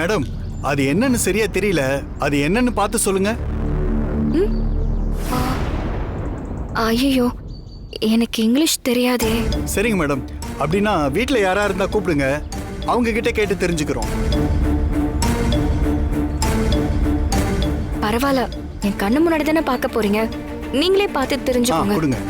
Madam, அது என்னன்னு சரியா தெரியல. அது என்னன்னு பார்த்து சொல்லுங்க. ஐயோ, எனக்கு இங்கிலீஷ் தெரியாதே. சரிங்க மேடம். அப்படின்னா வீட்ல யாரா இருந்தா கூப்பிடுங்க. அவங்க கிட்ட கேட்டு தெரிஞ்சுக்கிறோம். பரவாயில்ல, என் கண்ணு முன்னாடி தானே பார்க்க போறீங்க. நீங்களே பார்த்து தெரிஞ்சுக்கோங்க. கொடுங்க.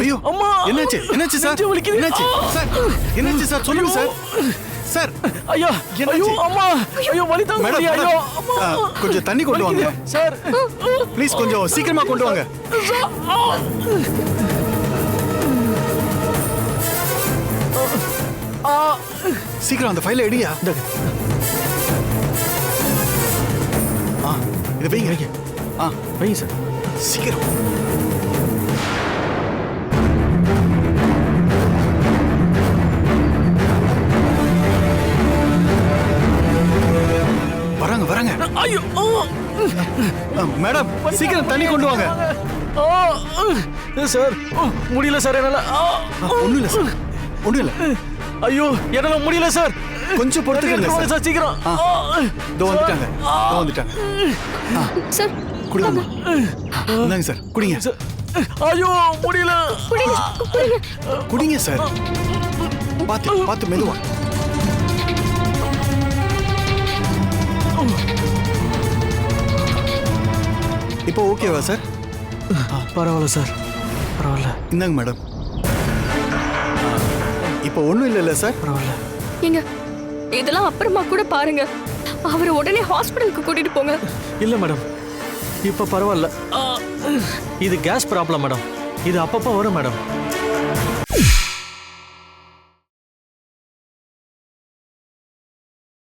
ஐயோ அம்மா, என்னாச்சு? என்னாச்சு சார்? என்னாச்சு சார்? என்னாச்சு சார்? சொல்லுங்க சார். சார் ஐயா, ஐயோ அம்மா, ஐயோ வலி தாங்க முடியல. ஐயோ அம்மா, கொஞ்சம் தண்ணி கொண்டு வாங்க சார். ப்ளீஸ் கொஞ்சம் சீக்கிரமா கொண்டு வாங்க. சீக்கிரம் அந்த ஃபைலை எடுயா. இது வைங்க. வைங்க சார், சீக்கிரம். வராங்க வராங்க. ஐயோ மேடம், சீக்கிரம் தண்ணி கொண்டு வாங்க. சார், முடியல சார் என்னால. ஒண்ணும் இல்ல சார், ஒண்ணும் இல்ல. ஐயோ என்னால முடியல சார். கொஞ்சம் பொறுத்துக்கங்க சார், சீக்கிரம். இதோ வந்துட்டாங்க, இதோ வந்துட்டாங்க. சார் குடிங்க. இந்தாங்க சார், குடிங்க. ஐயோ முடியல. குடிங்க சார். பாத்து பாத்து மெதுவா. இப்போ ஓகேவா சார்? பரவாயில்ல சார், பரவாயில்ல. இந்தாங்க மேடம். இப்போ ஒண்ணும் இல்லைல்ல சார்? பரவாயில்ல. ஏங்க, இதெல்லாம் அப்புறமா கூட பாருங்க. அவரை உடனே ஹாஸ்பிடலுக்கு கூட்டிட்டு போங்க. இல்ல மேடம், இப்ப பரவாயில்ல. இது கேஸ் ப்ராப்ளம் மேடம். இது அப்பப்போ வரும் மேடம்.